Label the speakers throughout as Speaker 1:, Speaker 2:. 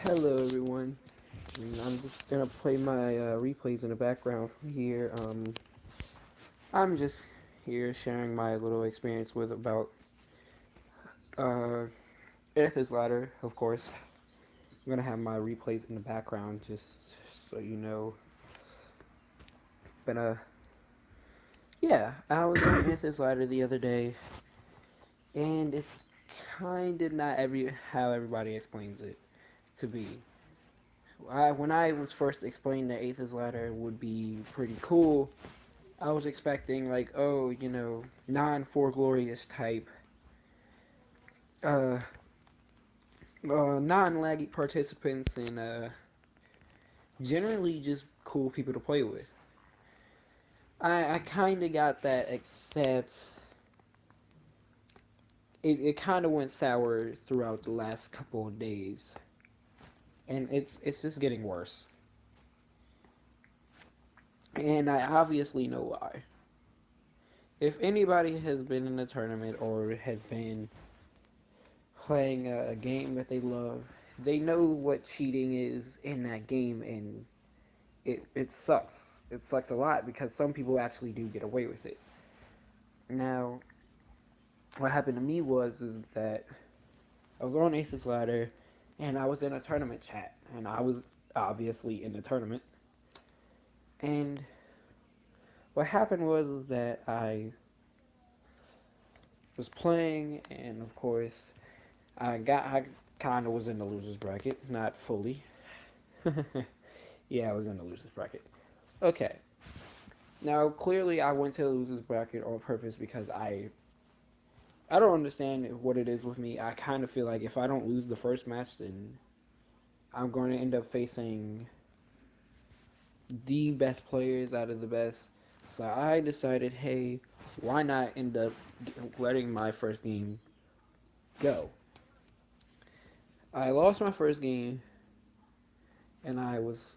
Speaker 1: Hello everyone. I'm just gonna play my replays in the background from here. I'm just here sharing my little experience with about uh, Anther's ladder, of course. I'm gonna have my replays in the background just so you know. But yeah, I was on Anther's ladder the other day, and it's kind of not how everybody explains it to be. When I was first explained that Aether's ladder would be pretty cool, I was expecting like, oh, non-for glorious type, uh, non-laggy participants and generally just cool people to play with. I kind of got that, except it kind of went sour throughout the last couple of days, and it's just getting worse. And I obviously know why. If anybody has been in a tournament or has been playing a game that they love, they know what cheating is in that game, and it sucks. It sucks a lot because some people actually do get away with it. Now, what happened to me is that I was on Aces Ladder, and I was in a tournament chat, and I was obviously in the tournament. And what happened was that I was playing, and of course, I kind of was in the losers bracket, not fully. Yeah, I was in the losers bracket. Okay. Now, clearly, I went to the losers bracket on purpose because I don't understand what it is with me. I kind of feel like if I don't lose the first match, then I'm going to end up facing the best players out of the best. So I decided, hey, why not end up letting my first game go? I lost my first game, and I was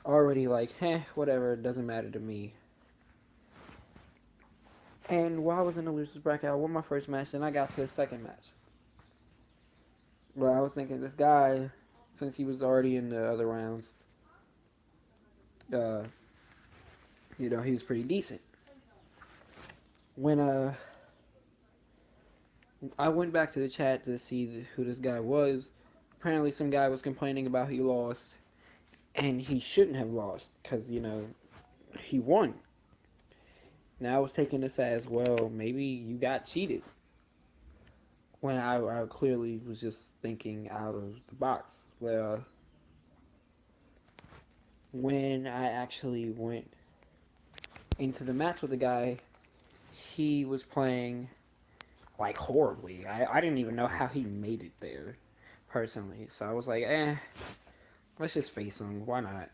Speaker 1: already like, whatever, it doesn't matter to me. And while I was in the losers bracket, I won my first match, and I got to the second match. But I was thinking, this guy, since he was already in the other rounds, uh, he was pretty decent. When I went back to the chat to see who this guy was, apparently some guy was complaining about he lost, and he shouldn't have lost because he won. Now I was taking this as, well, maybe you got cheated. When I clearly was just thinking out of the box. Well, when I actually went into the match with the guy, he was playing like horribly. I didn't even know how he made it there, personally. So I was like, let's just face him. Why not?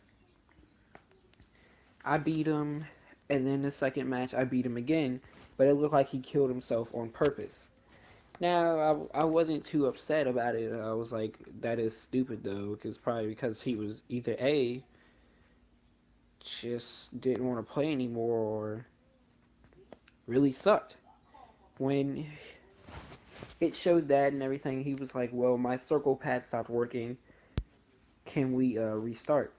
Speaker 1: I beat him, and then the second match I beat him again, but it looked like he killed himself on purpose. Now, I wasn't too upset about it. I was like, that is stupid though, probably because he was either A, just didn't want to play anymore, or really sucked. When it showed that and everything, he was like, well, my circle pad stopped working. Can we restart?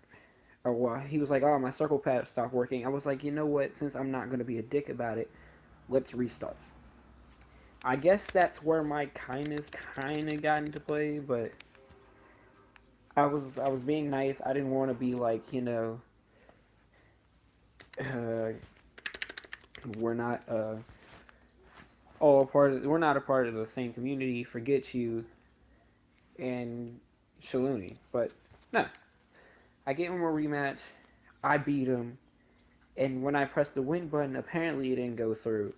Speaker 1: Or well, he was like, oh, my circle pad stopped working. I was like, you know what? Since I'm not going to be a dick about it, let's restart. I guess that's where my kindness kind of got into play, but I was being nice. I didn't want to be like, uh, we're not we're not a part of the same community. Forget you and Shaluni. But no, I gave him a rematch. I beat him, and when I pressed the win button, apparently it didn't go through.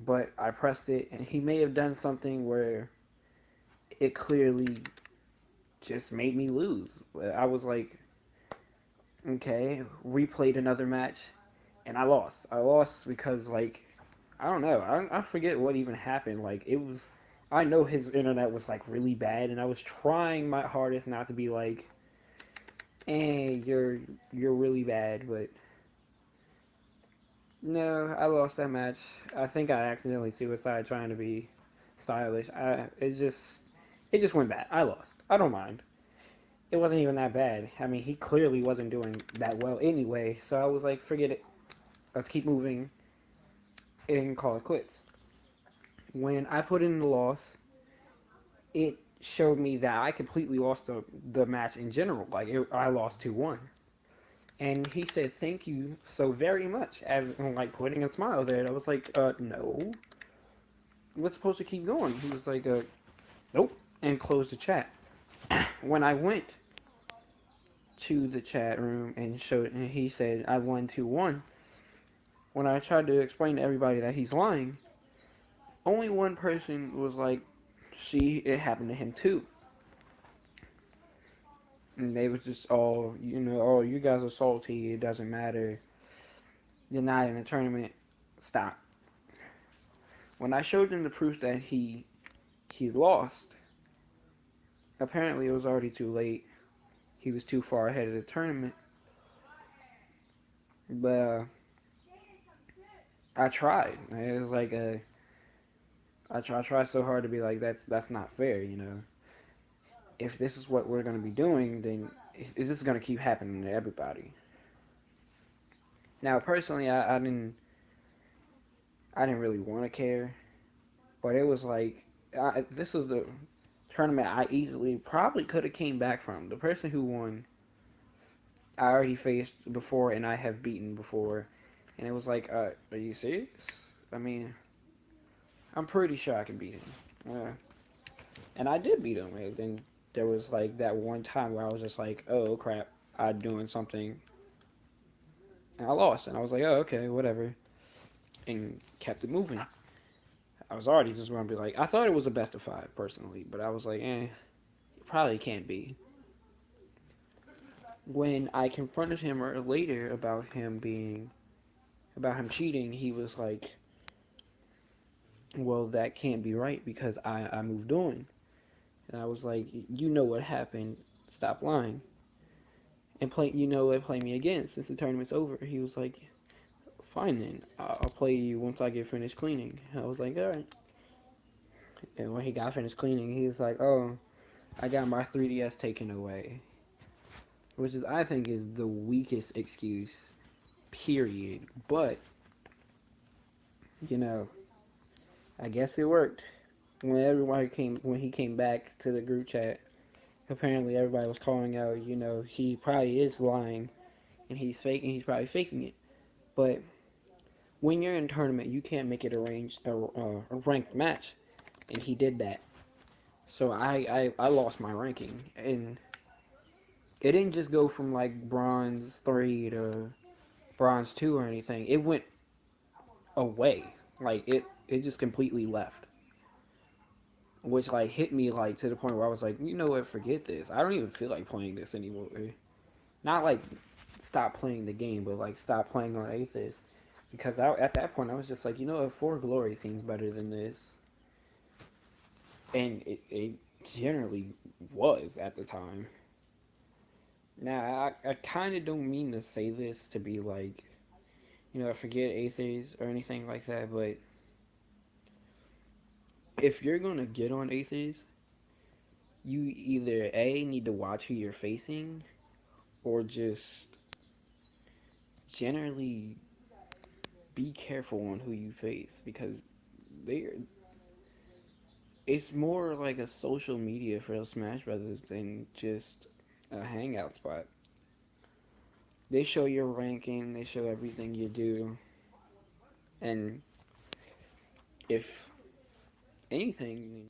Speaker 1: But I pressed it, and he may have done something where it clearly just made me lose. I was like, okay, replayed another match, and I lost. I lost because, like, I don't know. I forget what even happened. Like, it was. I know his internet was, like, really bad, and I was trying my hardest not to be like, you're really bad, but no, I lost that match. I think I accidentally suicide trying to be stylish. It just It just went bad. I lost. I don't mind. It wasn't even that bad. I mean, he clearly wasn't doing that well anyway, so I was like, forget it. Let's keep moving and call it quits. When I put in the loss, it showed me that I completely lost the match in general. I lost 2-1. And he said, thank you so very much, as like putting a smile there. And I was like, no. We're supposed to keep going. He was like, nope, and closed the chat. When I went to the chat room and he said, I won 2-1. When I tried to explain to everybody that he's lying, only one person was like, see, it happened to him too. And they was just all, oh, you guys are salty, it doesn't matter. You're not in a tournament. Stop. When I showed them the proof that he lost, apparently it was already too late. He was too far ahead of the tournament. But I tried. It was like I try so hard to be like, that's not fair. If this is what we're gonna be doing, then this is gonna keep happening to everybody. Now, personally, I didn't really want to care, but it was like this is the tournament I easily probably could have came back from. The person who won, I already faced before, and I have beaten before, and it was like, are you serious? I mean, I'm pretty sure I can beat him. And I did beat him. And then there was like that one time where I was just like, oh crap, I'm doing something. And I lost. And I was like, oh, okay, whatever. And kept it moving. I was already just going to be like, I thought it was a best of 5, personally. But I was like, it probably can't be. When I confronted him later about him cheating, he was like, well, that can't be right because I moved on. And I was like, you know what happened. Stop lying. And play me again since the tournament's over. He was like, fine then, I'll play you once I get finished cleaning. I was like, alright. And when he got finished cleaning, he was like, oh, I got my 3DS taken away. Which I think is the weakest excuse, period. But, you know, I guess it worked. When he came back to the group chat, apparently everybody was calling out, he probably is lying and he's probably faking it. But when you're in a tournament, you can't make it a ranked match, and he did that. So I lost my ranking, and it didn't just go from like bronze 3 to bronze 2 or anything. It went away, like it just completely left, which like hit me like to the point where I was like, you know what, forget this. I don't even feel like playing this anymore. Not like stop playing the game, but like stop playing on Athers. Because at that point, I was just like, you know what, For Glory seems better than this. And it generally was at the time. Now, I kind of don't mean to say this to be like, forget Athers or anything like that, but if you're going to get on Athers, you either A, need to watch who you're facing, or just generally be careful on who you face, because they're it's more like a social media for Smash Brothers than just a hangout spot. They show your ranking, they show everything you do, and if anything,